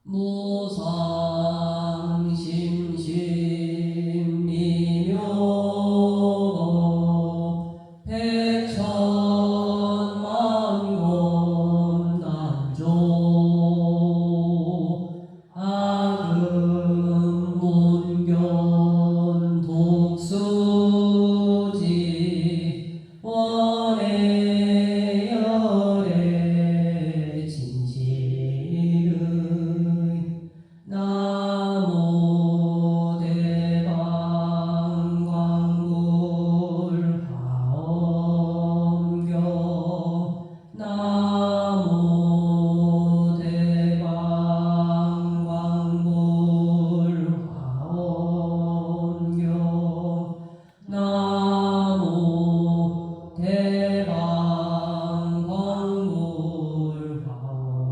무상심심미묘 백천만곤단조 아금문견 독수지 원해열의 진실의 나무대방광불하엄경 나무대방광불하엄경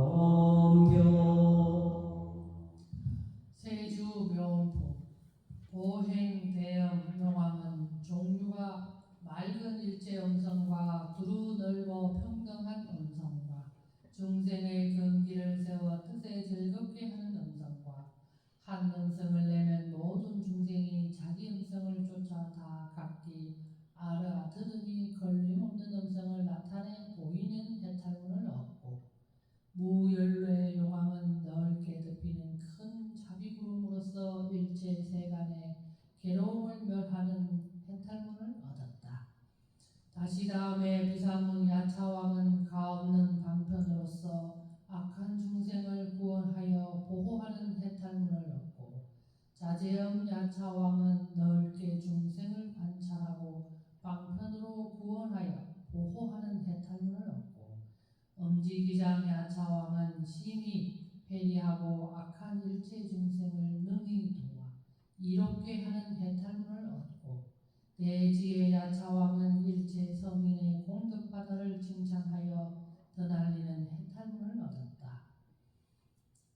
나무대방광불하엄경. 세주묘품 보행대엄 용왕은 종류가 맑은 일체 음성과 두루 넓어 평등한 음성과 중생의 근기를 세워 뜻에 즐겁게 하는 음성과 한 음성을 내면 모든 중생이 자기 음성을 쫓아 다 각기 알아들으니 걸림없는 음성을 나타내 보이는 해탈문을 얻고 무연로의 용왕은 넓게 덮이는 큰 자비구름으로서 일체 세간의 괴로움을 멸하는 해탈문을 얻었다. 다시 다음에 비사문 야차왕은 가없는 방편으로서 악한 중생을 구원하여 보호하는 해탈문을 얻고 자제엄 야차왕은 넓게 중생을 관찰하고 방편으로 구원하여 보호하는 해탈문을 얻고 엄지기장 야차왕은 심히 회리하고 악한 일체 중생을 능히 도와 이롭게 하는 해탈문을 얻고 대지의 야차왕은 일체 서민의 공덕바다를 칭찬하여 드날리는 해탈문을 얻었다.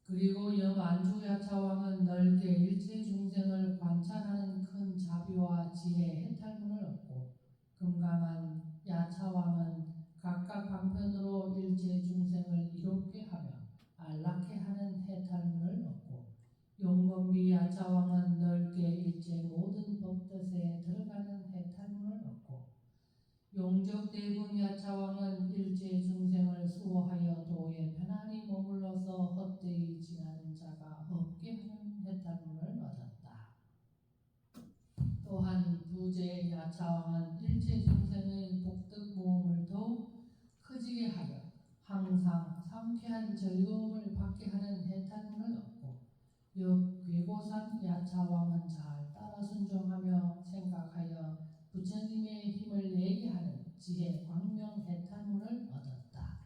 그리고 염안주 야차왕은 넓게 일체 중생을 관찰하는 큰 자비와 지혜 해탈문을 얻고 금강한 야차왕은 각각 방편으로 일체 중생을 이롭게 하며 안락해 하는 해탈문을 얻고 용건비 야차왕은 넓게 일체 모든 법뜻에 들어가는 해탈문을 얻고 용적대군 야차왕은 일체 중생을 수호하여 도에 편안히 머물러서 헛되이 지나는 자가 없게 하는 해탈문을 얻었다. 또한 부제 야차왕은 일체 중생의 복덕 모험을 더욱 커지게 하여 항상 상쾌한 즐거움을 받게 하는 해탈문을 얻고 괴고산 야차왕은 잘 따라 순종하며 생각하여 부처님의 힘을 내게 하는 지혜 광명 해탈문을 얻었다.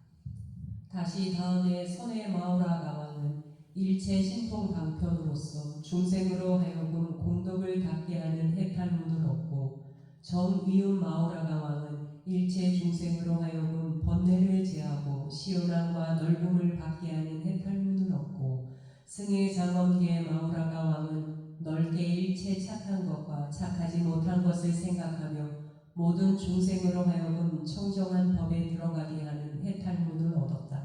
다시 다음에 선의 마우라 가왕은 일체 신통 방편으로서 중생으로 하여금 공덕을 닦게 하는 해탈문을 얻고 정위음 마우라 가왕은 일체 중생으로 하여금 번뇌를 제하고 시원함과 넓음을 받게 하는 해탈문을 얻고 승의 장엄계 마우라 가왕은 넓게 일체 착한 것과 착하지 못한 것을 생각하며 모든 중생으로 하여금 청정한 법에 들어가게 하는 해탈문을 얻었다.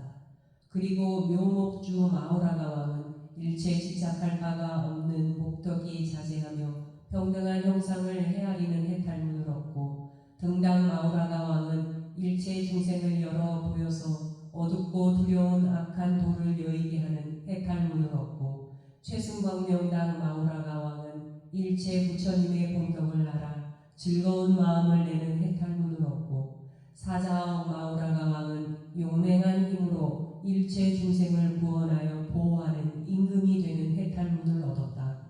그리고 묘목주 마우라가 왕은 일체 집착할 바가 없는 복덕이 자제하며 평등한 형상을 헤아리는 해탈문을 얻고 등당 마우라가 왕은 일체 중생을 열어 보여서 어둡고 두려운 악한 도를 여의게 하는 해탈문을 얻고 최승광명당 마우라가 왕은 일체 부처님의 공덕을 알아 즐거운 마음을 내는 해탈문을 얻고 사자억 마우라가 왕은 용맹한 힘으로 일체 중생을 구원하여 보호하는 임금이 되는 해탈문을 얻었다.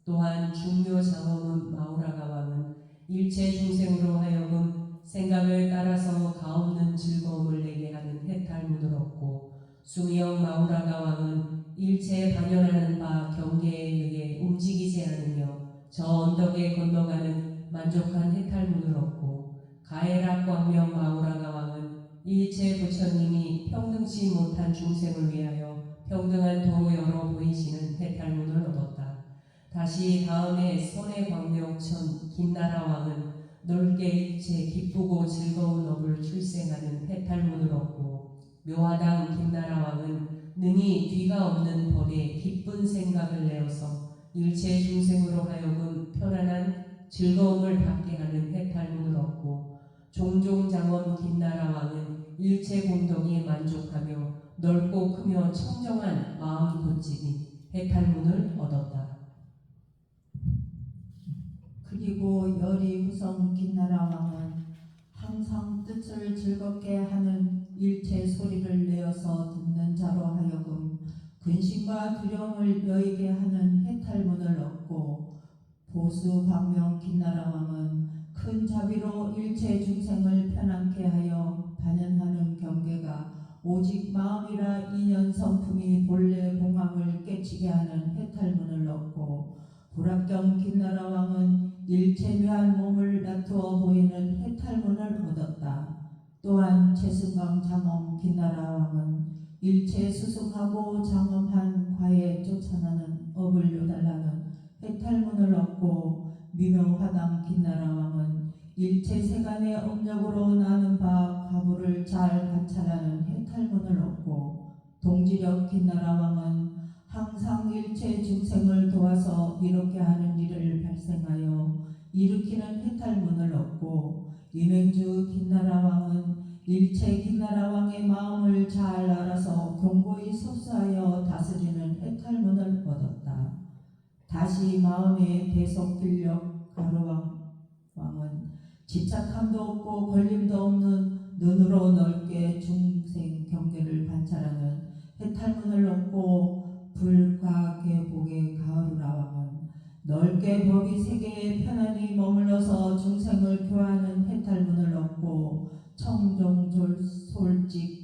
또한 중묘 장엄은 마우라가 왕은 일체 중생으로 하여금 생각을 따라서 가없는 즐거움을 내게 하는 해탈문을 얻고 수미영 마우라가 왕은 일체 반연하는 바 경계에 의해 움직이지 않으며 저 언덕에 건너가는 만족한 해탈문을 얻고 가해락 광명 마우라가 왕은 일체 부처님이 평등치 못한 중생을 위하여 평등한 도로 열어 보이시는 해탈문을 얻었다. 다시 다음에 선의 광명천 김나라 왕은 넓게 일체 기쁘고 즐거운 업을 출생하는 해탈문을 얻고 묘화당 김나라 왕은 능히 뒤가 없는 벌에 기쁜 생각을 내어서 일체 중생으로 하여금 편안한 즐거움을 받게 하는 해탈문을 얻고 종종장엄 김나라 왕은 일체 공덕이 만족하며 넓고 크며 청정한 마음 고집이 해탈문을 얻었다. 그리고 열이 후성 김나라 왕은 항상 뜻을 즐겁게 하는 일체 소리를 내어서 듣는 자로 하여금 근심과 두려움을 여의게 하는 해탈문을 얻고 보수 광명 김나라 왕은 큰 자비로 일체 중생을 편안케 하여 반연하는 경계가 오직 마음이라 인연 성품이 본래 공함을 깨치게 하는 해탈문을 얻고 불합경 김나라 왕은 일체 묘한 몸을 나투어 보이는 해탈문을 얻었다. 또한 최승강 장엄 김나라 왕은 일체 수승하고 장엄한 과에 쫓아나는 업을 요달라는 해탈문을 얻고 미명화당 김나라 왕은 일체 세간의 업력으로 나는 바 과부를 잘 관찰하는 해탈문을 얻고 동지력 김나라 왕은 항상 일체 중생을 도와서 이롭게 하는 일을 발생하여 일으키는 해탈문을 얻고 유맹주 김나라 왕은 일체 김나라 왕의 마음을 잘 알아서 견고히 섭수하여 다스리는 해탈문을 얻었다. 다시 마음의 대속길력 가로왕은 집착함도 없고 걸림도 없는 눈으로 넓게 중생 경계를 관찰하는 해탈문을 얻고 불가계복의 가을우라 왕은 넓게 법이 세계에 편안히 머물러서 중생을 교화하는 해탈문을 얻고 청종솔직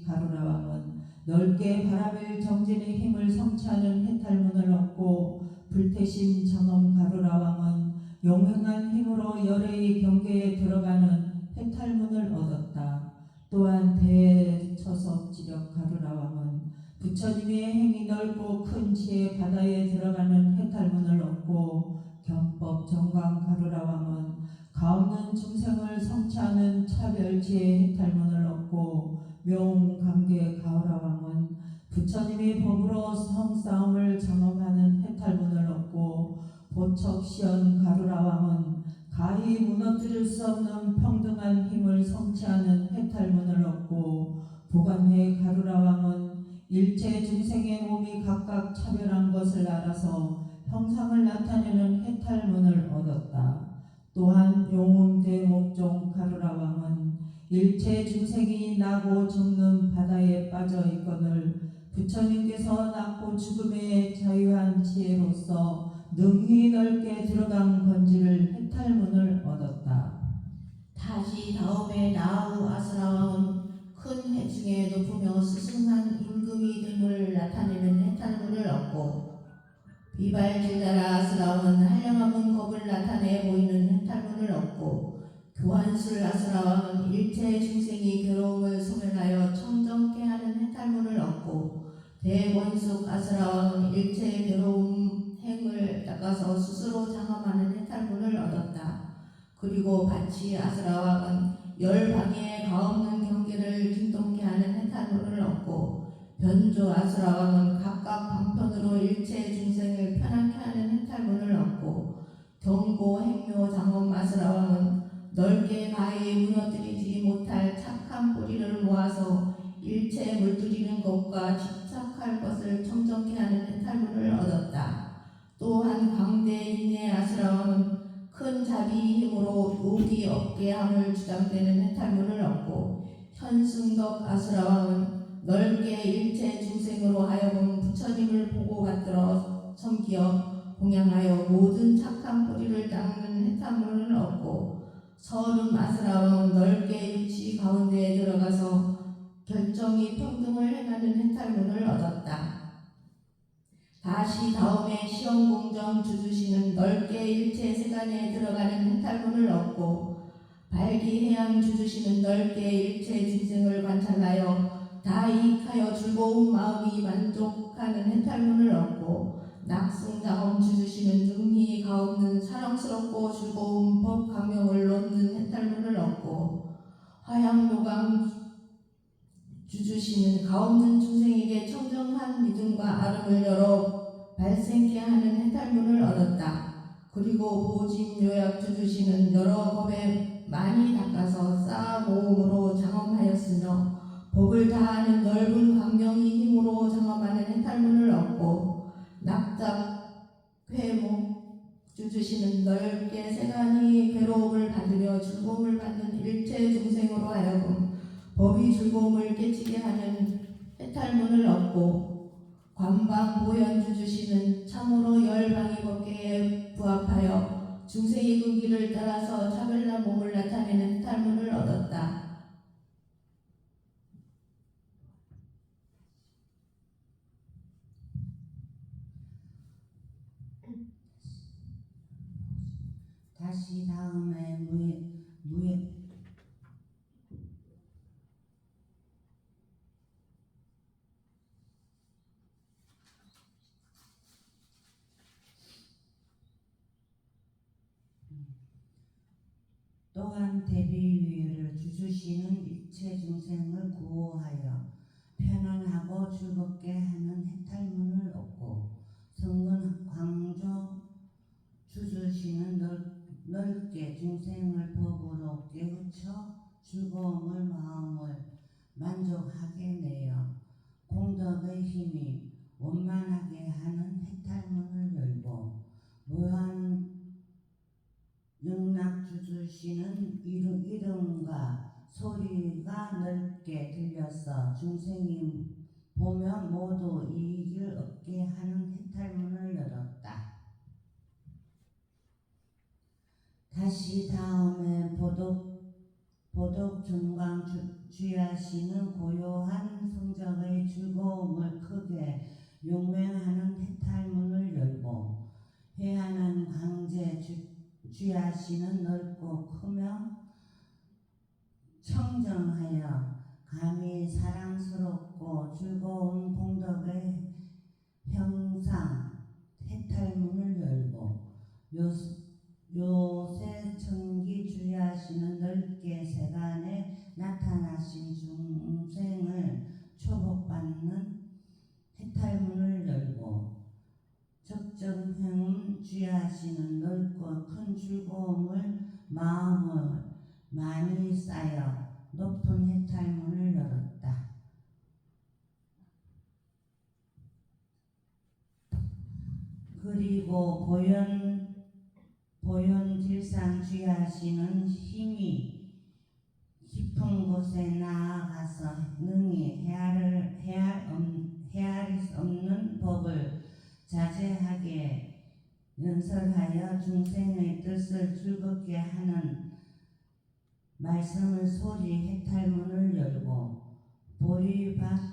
가루라 왕은 넓게 바라벨 정진의 힘을 성취하는 해탈문을 얻고 불태심 장엄 가루라 왕은 용맹한 힘으로 열애의 경계에 들어가는 해탈문을 얻었다. 또한 대처섭 지력 가루라 왕은 부처님의 행이 넓고 큰 지혜 바다에 들어가는 해탈문을 얻고 경법 정광 가루라 왕은 가없는 중생을 성취하는 차별지혜 해탈문을 얻고 묘감계 가오라 왕은 부처님의 법으로 성싸움을 장엄하는 해탈문을 얻고 보척시연 가루라 왕은 가히 무너뜨릴 수 없는 평등한 힘을 성취하는 해탈문을 얻고 보관회 가루라 왕은 일체 중생의 몸이 각각 차별한 것을 알아서 형상을 나타내는 해탈문을 얻었다. 또한 용음대목종 가루라 왕은 일체 중생이 나고 죽는 바다에 빠져 있거늘 부처님께서 낳고 죽음에 자유한 지혜로서 능히 넓게 들어간 건지를 해탈문을 얻었다. 다시 다음에 나우 아스라 왕은 큰 해중에 높으며 스승한 임금이 됨을 나타내는 해탈문을 얻고 비발질다라 아스라 왕은 한량함은 겁을 나타내 보이는 해탈문을 얻고 교환술 아스라 왕은 일체 중생이 괴로움을 소멸하여 청정케 하는 해탈문을 얻고 대원숙 아스라 왕은 일체 괴로움 행을 닦아서 스스로 장엄하는 해탈문을 얻었다. 그리고 바치 아스라 왕은 열방에 가없는 경계를 진동케 하는 해탈문을 얻고 변조 아스라 왕은 각각 방편으로 일체 중생을 편안케 하는 해탈문을 얻고 경고 행묘 장엄 아스라 왕은 넓게 가히 무너뜨리지 못할 착한 뿌리를 모아서 일체 물들이는 것과 집착할 것을 청정케 하는 해탈문을 얻었다. 또한 광대 인내 아스라 왕은 큰 자비 힘으로 욕이 없게 함을 주장되는 해탈문을 얻고 현승덕 아스라 왕은 넓게 일체 중생으로 하여금 부처님을 보고 받들어 섬기어 공양하여 모든 착한 뿌리를 닦는 해탈문을 얻고 서름 아스라 왕은 넓게 육지 가운데에 들어가서 결정이 평등을 행하는 해탈문을 얻었다. 다시 다음에 시험공정 주주시는 넓게 일체 세간에 들어가는 해탈문을 얻고 발기해양 주주시는 넓게 일체 중생을 관찰하여 다이익하여 즐거운 마음이 만족하는 해탈문을 얻고 낙승자엄 주주시는 능히 가없는 사랑스럽고 즐거운 법 강명을 놓는 해탈문을 얻고 화양도강 주주시는 가없는 중생에게 청정한 믿음과 아름을 열어 발생케 하는 해탈문을 얻었다. 그리고 보진 요약 주주시는 여러 법에 많이 닦아서 쌓아 모음으로 장엄하였으며 법을 다하는 넓은 광명이 힘으로 장엄하는 해탈문을 얻고 낙작 회목 주주시는 넓게 세간이 괴로움을 받으며 즐거움을 받는 일체 중생으로 하여금 법이 즐거움을 깨치게 하는 해탈문을 얻고 관방 보현 주주시는 참으로 열방이 법계에 부합하여 중생의 그 길을 따라서 차별나 몸을 나타내는 해탈문을 얻었다. 다시 다음에 또한 대비위를 주주시는 일체 중생을 구호하여 편안하고 즐겁게 하는 해탈문을 얻고 성근 광조 주주시는 넓게 중생을 법으로 깨우쳐 즐거움을 마음을 만족하게 내어 공덕의 힘이 원만하게 하는 해탈문을 열고 무한 영락 주주시는 이름과 소리가 넓게 들려서 중생이 보면 모두 이익을 얻게 하는 해탈문을 열었다. 다시 다음에 보독 정광 주야시는 고요한 성적의 즐거움을 크게 용맹하는 해탈문을 열고 회한한 강제 주야시는 넓고 크며 청정하여 감히 사랑스럽고 즐거운 공덕의 형상 해탈문을 열고 요새천기 주야시는 넓게 세간에 나타나신 중생을 초복받는 해탈문을 열고 적정행음 주야시는 넓고 큰 즐거움을 마음을 많이 쌓여 높은 해탈문을 열었다. 그리고 보현질상 주야시는 힘이 깊은 곳에 나아가서 능히 헤아릴 수 없는 법을 자제하게 연설하여 중생의 뜻을 즐겁게 하는 말씀을 소리 해탈문을 열고 보리밭수와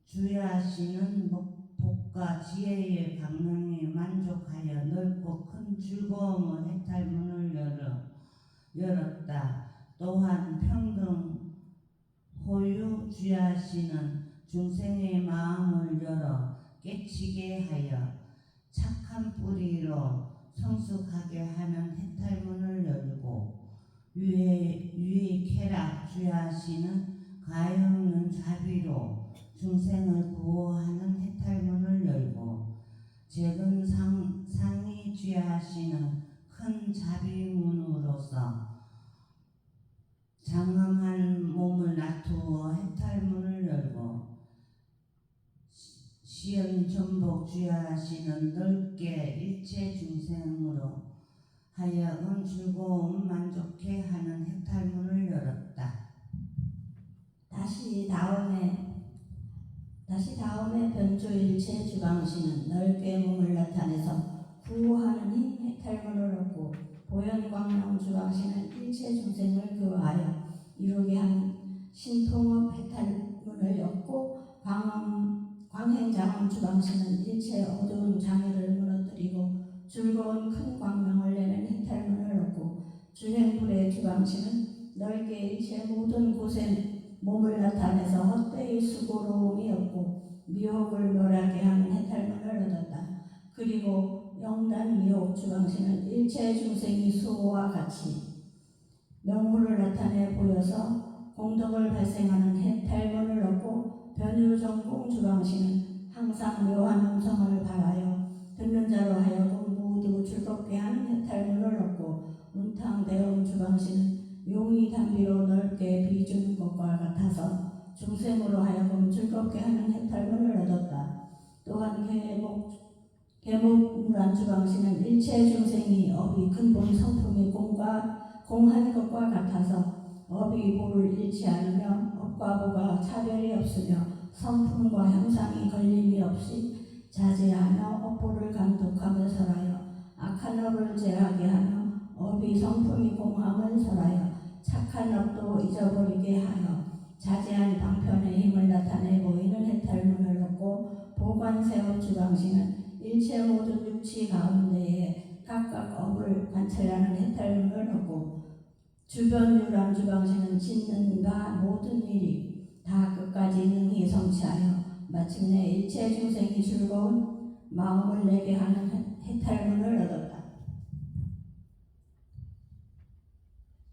주야시는 복과 지혜의 강명에 만족하여 넓고 큰 즐거움의 해탈문을 열었다. 또한 평등 호유 주야시는 중생의 마음을 열어 깨치게 하여 착한 뿌리로 성숙하게 하는 해탈문을 열고 위의 쾌락 주야시는 가엾는 자비로 중생을 구호하는 해탈문을 열고 재근 상이 주야시는 큰 자비문으로서 장엄한 몸을 낮추어 해탈문을 열고 시연 전복 주야시는 넓게 일체 중생으로 하여금 즐거움 만족해 하는 해탈문을 열었다. 다시 다음에 변조일체 주방시는 넓게 몸을 나타내서 구호하는 힘 해탈문을 얻고 보현광명 주방시는 일체 중생을 교화하여 이루게 한 신통업 해탈문을 얻고 광행장엄 주방시는 일체 어두운 장애를 무너뜨리고 즐거운 큰 광명을 내는 해탈문을 얻고 주행불의 주방시는 넓게 일체 모든 곳에 몸을 나타내서 헛되이 수고로움이 없고 미혹을 멸하게 하는 해탈문을 얻었다. 그리고 영단 미혹 주방시는 일체 중생이 수호와 같이 명호를 나타내 보여서 공덕을 발생하는 해탈문을 얻고 변유정공 주방시는 항상 묘한 음성을 발하여 듣는 자로 하여금 모두 즐겁게 하는 해탈문을 얻고 문탕대음 주방시는 용이 담비로 넓게 비주는 것과 같아서 중생으로 하여금 즐겁게 하는 해탈문을 얻었다. 또한 계목무란 주방시는 일체 중생이 업이 근본 성품이 공한 것과 같아서 업이 보를 잃지 않으며 업과 보가 차별이 없으며 성품과 형상이 걸림이 없이 자제하며 업보를 감독하며 설하여 악한 업을 제하게 하며 업이 성품이 공함을 설하여 착한 업도 잊어버리게 하여 자제한 방편의 힘을 나타내 보이는 해탈문을 얻고 보관세업 주방시는 일체 모든 육치 가운데에 각각 업을 관찰하는 해탈문을 얻고 주변 유람 주방시는 짓는 바 모든 일이 다 끝까지 능히 성취하여 마침내 일체 중생이 즐거운 마음을 내게 하는 해탈문을 얻었다.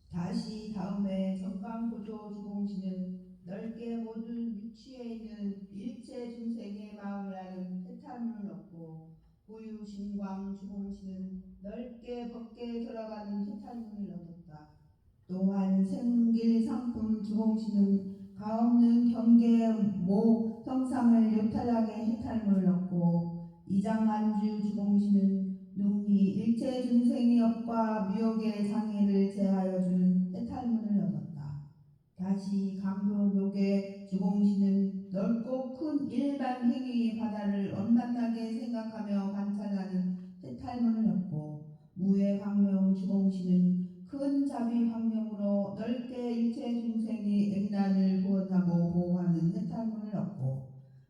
다시 다음에 정강보조 주공시는 넓게 모든 위치에 있는 일체 중생의 마음을 아는 해탈문을 얻고 구유신광 주공시는 넓게 벗게 돌아가는 해탈문을 얻었다. 또한 생길상품 주공시는 가없는 경계 모 형상을 요탈하게 해탈문을 얻고 이장안주 주공시는 능히 일체 중생의 업과 미혹의 장애를 제하여 주는 해탈문을 얻었다. 다시 강도묘계 주공시는 넓고 큰 일반 행위의 바다를 원만하게 생각하며 관찰하는 해탈문을 얻고 무해광명 주공시는 큰 자비광명으로 넓게 일체 중생의 액난을 구원하고 보호하는 해탈문을 얻고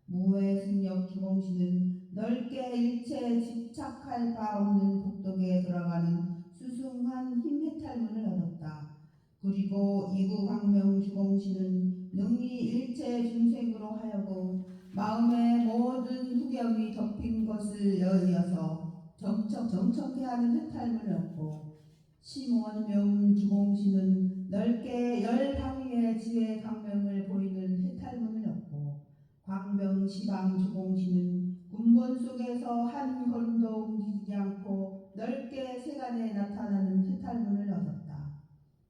무해승력 주공시는 넓게 일체 집착할 바 없는 복덕에 들어가는 수승한 힘 해탈문을 얻었다. 그리고 이구광명 주공시는 능히 일체 중생으로 하여금 마음의 모든 후겸이 덮인 것을 여의어서 정청케 하는 해탈문을 얻고 심원명 주공시는 넓게 열 방위의 지혜 강명을 보이는 해탈문을 얻고 광병시방 주공시는 군본 속에서 한 걸음도 움직이지 않고 넓게 세간에 나타나는 해탈문을 얻었다.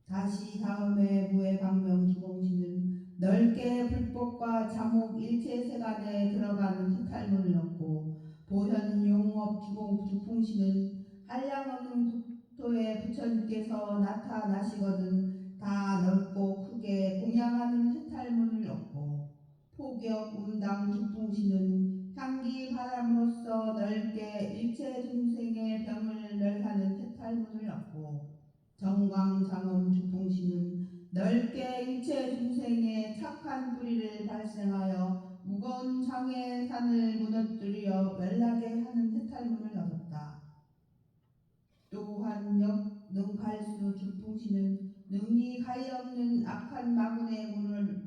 다시 다음에 무해광명 주공시는 넓게 불법과 자목 일체 세간에 들어가는 해탈문을 얻고 보현용업 주풍시는 한량없는 국토에 부처님께서 나타나시거든 다 넓고 크게 공양하는 해탈문을 얻고 포격 운당 주풍시는 향기 바람으로써 넓게 일체 중생의 병을 멸하는 해탈문을 얻고 정광장엄 주풍시는 넓게 일체 중생의 착한 뿌리를 발생하여 무거운 장애의 산을 무너뜨려 멸하게 하는 해탈문을 얻었다. 또한 역능갈수 주풍시는 능히 가히 없는 악한 마군의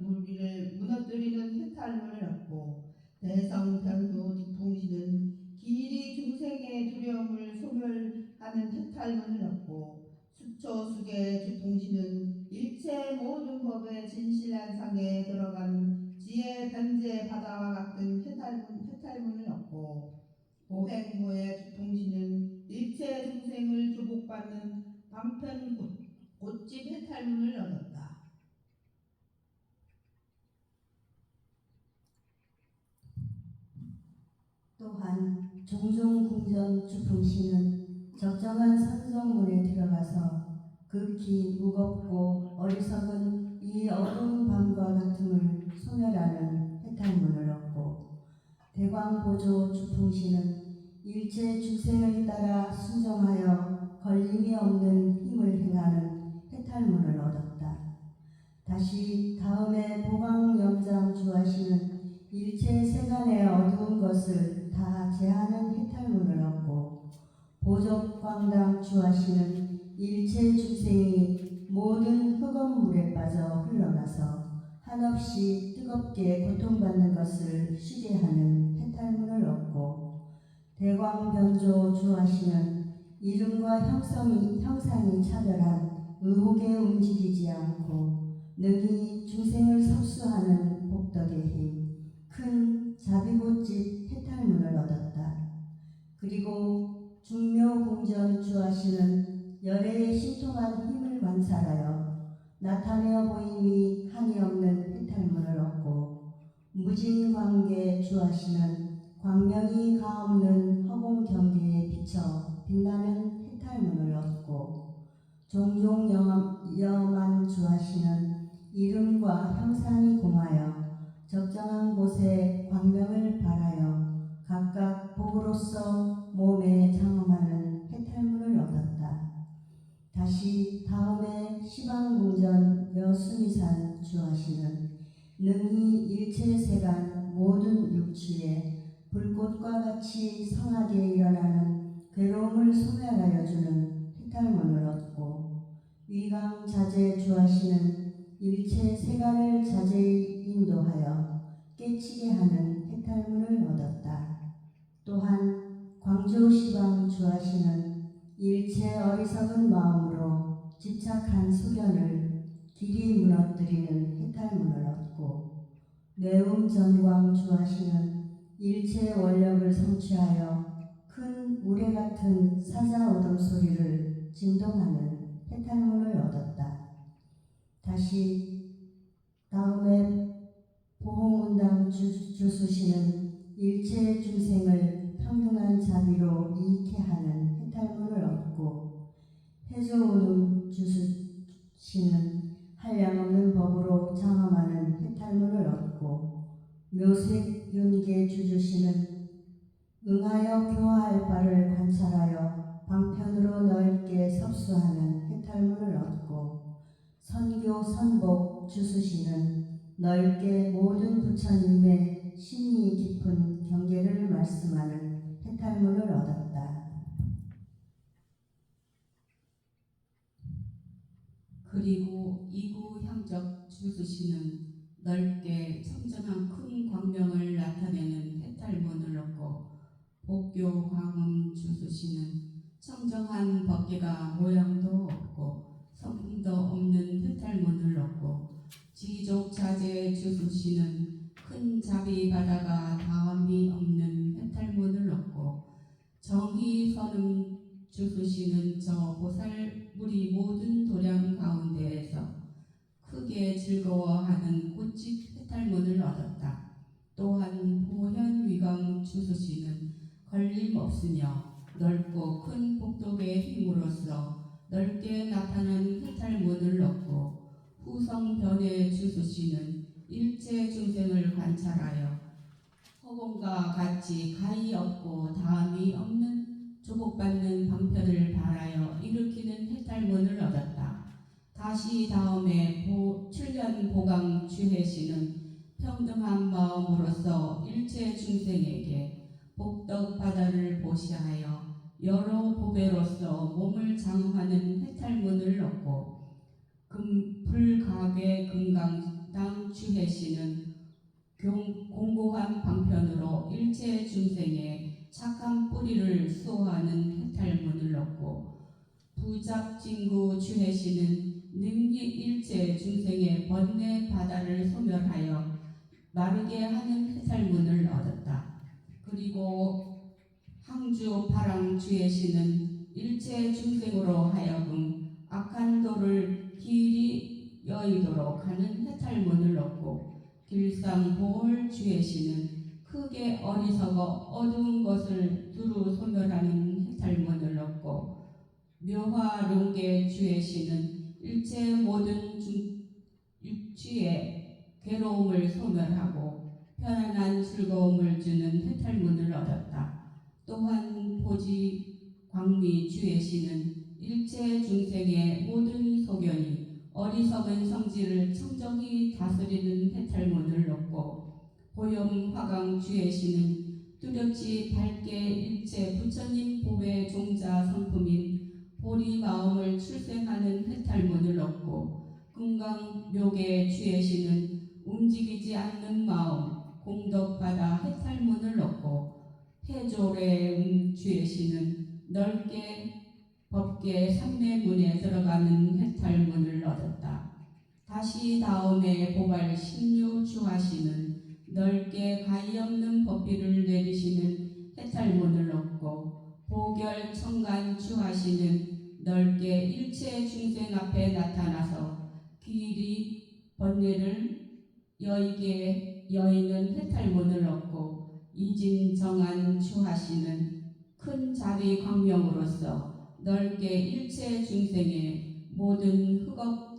무리를 무너뜨리는 해탈문을 얻고 대성변후 주풍시는 길이 중생의 두려움을 소멸하는 해탈문을 얻고 수초수계 주풍시는 일체 모든 법의 진실한 상에 들어가는 지혜 변제 바다와 같은 해탈문을 얻고 보행무의 주풍시는 일체 중생을 주복받는 방편 꽃집 해탈문을 얻었다. 또한 종종궁전 주풍시는 적정한 산성문에 들어가서 극히 무겁고 어리석은 이 어두운 밤과 같음을 소멸하는 해탈문을 얻고 대광보조 주풍시는 일체 중생을 따라 순종하여 걸림이 없는 힘을 행하는 해탈문을 얻었다. 다시 다음에 보광영장 주하시는 일체 세간의 어두운 것을 다 제하는 해탈문을 얻고 보적광당 주하시는 일체 중생이 모든 흑암 물에 빠져 흘러가서 한없이 뜨겁게 고통받는 것을 쉬게 하는 해탈문을 얻고 대광변조 주하시는 이름과 형상이 차별한 의혹에 움직이지 않고 능히 중생을 섭수하는 복덕의 힘, 큰 자비봇집 해탈문을 얻었다. 그리고 중묘공전 주하시는 열애의 신통한 힘을 관찰하여 나타내어 보임이 한이 없는 해탈문을 얻고, 무진광계 주하시는 광명이 가없는 허공경계에 비쳐 빛나는 해탈문을 얻고, 종종 염한 주하시는 이름과 형상이 공하여 적정한 곳에 광명을 발하여 각각 복으로서 몸에 장엄하는 해탈문을 얻었다. 다시 다음에 시방궁전 여수미산 주하시는 능히 일체세간 모든 육취에 불꽃과 같이 성하게 일어나는 괴로움을 소멸하여 주는 해탈문을 얻고, 위강자재 주하시는 일체 세간을 자제히 인도하여 깨치게 하는 해탈문을 얻었다. 또한 광조시방 주하시는 일체 어리석은 마음으로 집착한 소견을 길이 무너뜨리는 해탈문을 얻고, 뇌음전광 주하시는 일체 원력을 성취하여 큰 우레 같은 사자 울음소리를 진동하는 해탈문을 얻었다. 다시 다음에 보홍운당 주수시는 일체 중생을 평등한 자비로 이익해 하는 해탈문을 얻고, 해조운음 주수시는 한량없는 법으로 장엄하는 해탈문을 얻고, 묘색윤계 주주시는 응하여 교화할 바를 관찰하여 방편으로 넓게 섭수하는 해탈문을 얻고, 선교 선복 주수시는 넓게 모든 부처님의 심리 깊은 경계를 말씀하는 해탈문을 얻었다. 그리고 이구향적 주수시는 넓게 청정한 큰 광명을 나타내는 해탈문을 얻고, 복교 광음 주수시는 청정한 법계가 모양도 없고 성품도 없는 해탈문을 얻고, 지족자재 주수시는 큰 자비 바다가 다함이 없는 해탈문을 얻고, 정의선음 주수시는 저 보살물이 모든 도량 가운데에서 크게 즐거워하는 꽃집 해탈문을 얻었다. 또한 보현위강 주수시는 걸림없으며 넓고 큰 복덕의 힘으로써 넓게 나타난 해탈문을 얻고, 후성변의 주수시는 일체 중생을 관찰하여 허공과 같이 가히 없고 다함이 없는 조복받는 방편을 바라여 일으키는 해탈문을 얻었다. 다시 다음에 출련보강 주해시는 평등한 마음으로서 일체 중생에게 복덕 바다를 보시하여 여러 보배로서 몸을 장엄하는 해탈문을 얻고, 불가계 금강당 주해시는 공고한 방편으로 일체 중생의 착한 뿌리를 수호하는 해탈문을 얻고, 부잡진구 주해시는 능히 일체 중생의 번뇌 바다를 소멸하여 마르게 하는 해탈문을 얻었다. 그리고 항주 파랑 주해시는 일체 중생으로 하여금 악한 도를 길이 여의도록 하는 해탈문을 얻고, 길상보월 주해시는 크게 어리석어 어두운 것을 두루 소멸하는 해탈문을 얻고, 묘화룡계 주해시는 일체 모든 육취의 괴로움을 소멸하고 편안한 즐거움을 주는 해탈문을 얻었다. 또한 보지 광미 주해시는 일체 중생의 모든 소견이 어리석은 성질을 청정히 다스리는 해탈문을 얻고, 보염 화강 주해시는 뚜렷이 밝게 일체 부처님 보배 종자 성품인 보리 마음을 출생하는 해탈문을 얻고, 금강묘계 주해시는 움직이지 않는 마음 공덕바다 해탈문을 얻고, 해조래 주해시는 넓게 법계 삼매문에 들어가는 해탈문을 얻었다. 다시 다음에 보발 신유 주하시는 넓게 가히 없는 법비를 내리시는 해탈문을 얻고 보결 청간 주하시는 넓게 일체 중생 앞에 나타나서 길이 번뇌를 여에게 여의는 해탈문을 얻고 이진 정한 주하시는 큰 자비 광명으로서 넓게 일체 중생의 모든 흑업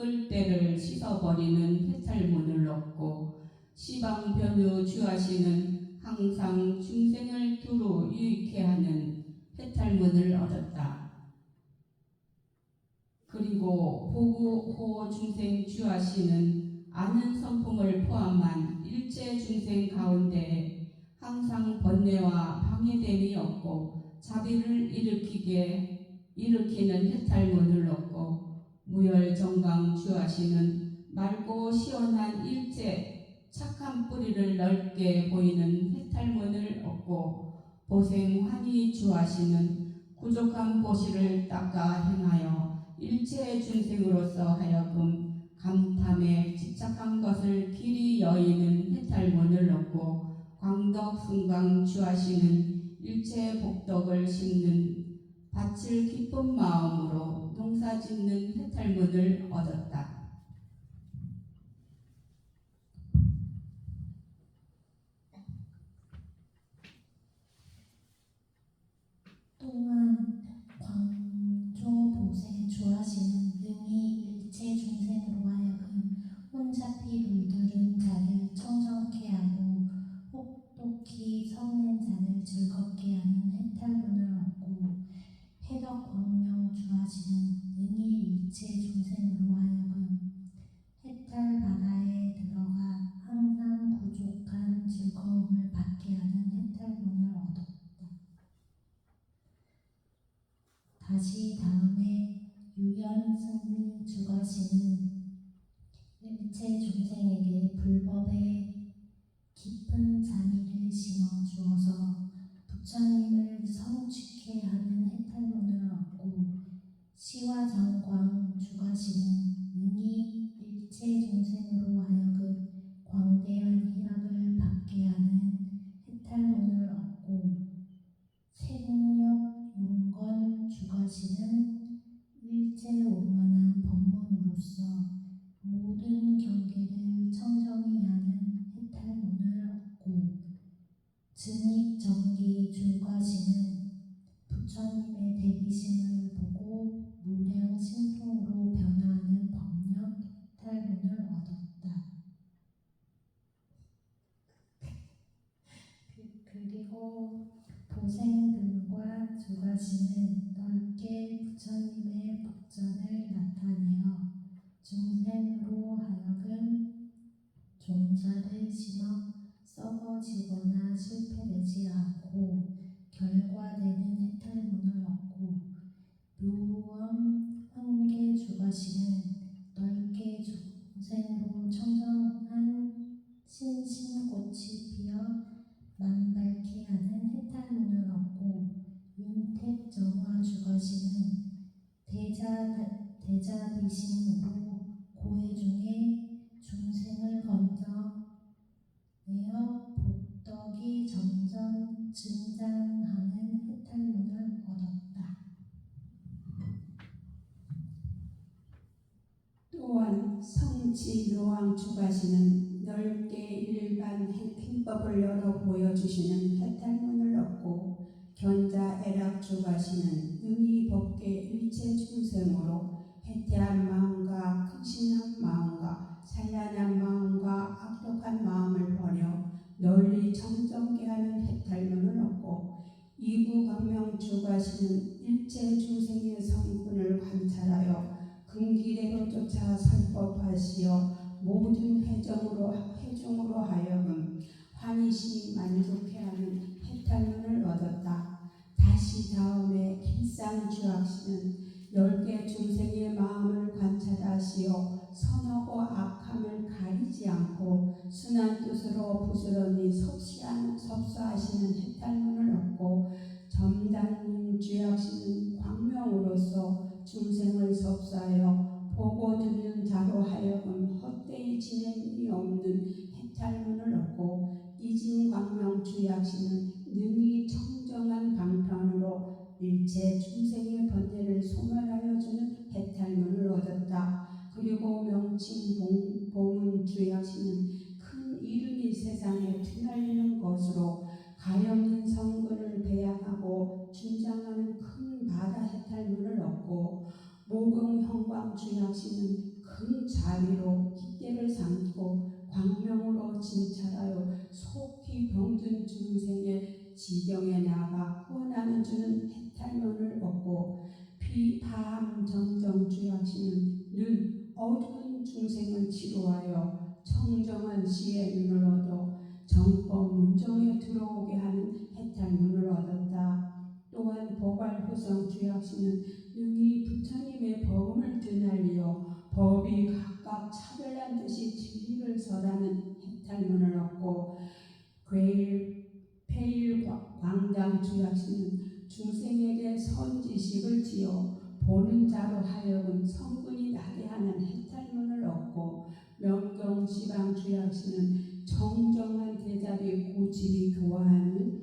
끌때를 씻어버리는 해탈문을 얻고 시방 변우 주하시는 항상 중생을 두루 유익해 하는 해탈문을 얻었다. 그리고 호구 중생 주하시는 아는 성품을 포함한 일체 중생 가운데 항상 번뇌와 방해됨이 없고 자비를 일으키는 해탈문을 얻고 무열정강 주하시는 맑고 시원한 일체 착한 뿌리를 넓게 보이는 해탈문을 얻고 보생환희 주하시는 부족한 보시를 닦아 행하여 일체 중생으로서 하여금 감탐에 집착한 것을 길이 여의는 해탈문을 얻고 광덕승강 주하시는 일체 복덕을 심는 밭을 기쁜 마음으로 농사 짓는 해탈문을 얻었다. 또한 광조보세 주하시는 능히 일체 중생으로 하여금 혼잡히 물들은 자를 청정케 하고 혹독히 성낸 자를 즐겁게 하는 해탈문을 얻고 해덕광명 주하시는 능히 일체 중생으로 하여금 해탈 바다에 들어가 항상 부족한 즐거움을 받게 하는 해탈문을 얻었다. 다시 다음에 유연승리 주가시는 일체 중생에게 불법의 깊은 자미를 심어 주어서 부처님을 성취케 하는 해탈문을 얻고 시화정광 주가시는 능히 일체 중생으로 하여금 광대한 희락을 받게 하는 해탈문을 얻고 세공력 용건 주가시는 일체 원만한 법문으로서 모든 경계를 청정히 하는 해탈문을 얻고 증익정기 주가시는 부처님의 대비심을 보고 무량신통으로 변화하는 법력 해탈문을 얻었다. 그리고 보생근과 주가시는 넓게 부처님의 복전을 나타내어 중생으로 하여금 종자를 심어 썩어지거나 실패되지 않고 결과되는 해탈문을 얻고 묘엄 환계 주가시는 넓게 중생으로 청정한 신심꽃이 피어 만발케 하는 해탈문을 얻고 윤택정화 주가시는 대자비심으로 고해 중에 중생을 건져 내어 복덕이 점점 증장하는 해탈문을 얻었다. 또한 성지묘왕 주가시는 넓게 일반 행법을 열어 보여주시는 해탈문을 얻고 견자애락 주가시는 능히 법계 일체 중생으로 해태한 마음과 극심한 마음과 산란한 마음과 악독한 마음을 버려 널리 정정케 하는 해탈문을 얻고 이구광명 주가시는 일체 중생의 성분을 관찰하여 근기대로 쫓아 설법하시어 모든 회중으로 하여금 환희심이 만족해 하는 해탈문을 얻었다. 다시 다음에 길상주학시는 넓게 중생의 마음을 관찰하시어 선하고 악함을 가리지 않고 순한 뜻으로 부지런히 섭수하시는 해탈문을 얻고 점당님 주약시는 광명으로서 중생을 섭수하여 보고 듣는 자로 하여금 헛되이 지냄이 없는 해탈문을 얻고 이진광명 주약시는 능히 청정한 방편으로 일체 중생의 번뇌를 소멸하여 주는 해탈문을 얻었다. 그리고 명칭봉은 주약시는 큰 이름이 세상에 드날리는 것으로 가엾는 성근을 배양하고 중장하는 큰 바다 해탈문을 얻고 모경형광 주약시는 큰 자비로 기대를 삼고 광명으로 진찰하여 속히 병든 중생의 지경에 나가 후원하는 주는 해탈문을 얻고 비파함 정정 주약시는 늘 어두운 중생을 치료하여 청정한 시의 눈을 얻어 정법 문정에 들어오게 하는 해탈문을 얻었다. 또한 보갈후성 주약시는 능히 부처님의 법음을 드날리어 법이 각각 차별한 듯이 진리를 설하는 해탈문을 얻고 폐일 광장 주약시는 중생에게 선지식을 지어 보는 자로 하여금 성분이 나게 하는 해탈문을 얻고 명경시방 주약시는 정정한 대자비 고집이 교화하는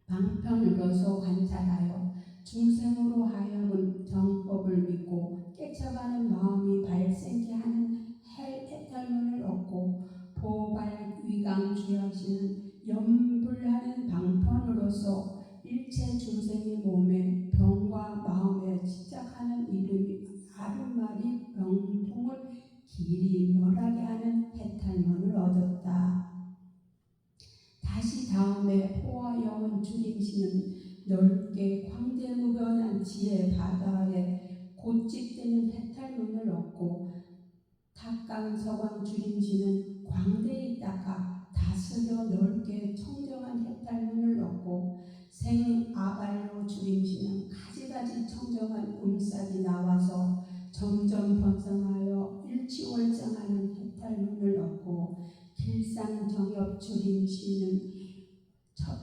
방편으로서 관찰하여 중생으로 하여금 정법을 믿고 깨쳐가는 마음이 발생케 하는 해탈문을 얻고 보발위강 주약시는 염불하는 방편으로서 일체 중생의 몸에 병과 마음에 집착하는 이름이 아름마리 병통을 길이 멸하게 하는 해탈문을 얻었다. 다시 다음에 포와 영은 주림시는 넓게 광대무변한 지혜 바다에 곧직되는 해탈문을 얻고 탁강서광 주림시는 광대에 닦아 다스려 넓게 청정한 해탈문을 얻고 생아발로 주림시는 가지가지 청정한 음싹이 나와서 점점 번성하여 일치월장하는 해탈문을 얻고 길상정엽 주림시는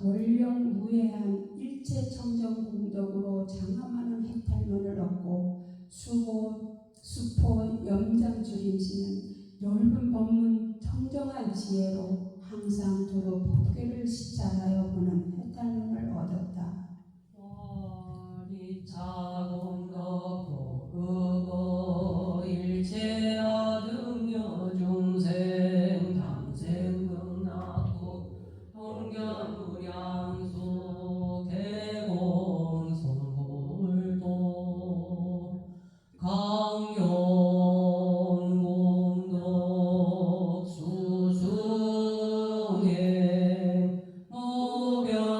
원령무해한 일체 청정 공덕으로 장엄하는 해탈문을 얻고 수포 염장 주림시는 넓은 법문 청정한 지혜로 항상 두루 법계를 시찰하여 보는 해탈문을 얻었다. 와리차공덕 보급어 일체아 등여 중생 당생극락구 동견무량수 개공손불도 강용공덕 수승행 무변승복계양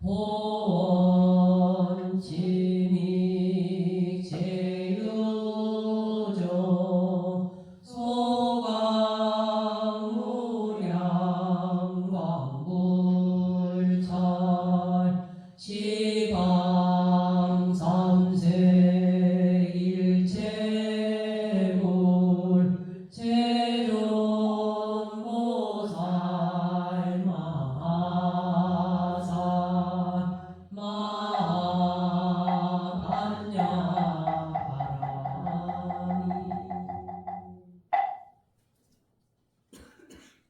보원침익 제유정 소강무량 광불찰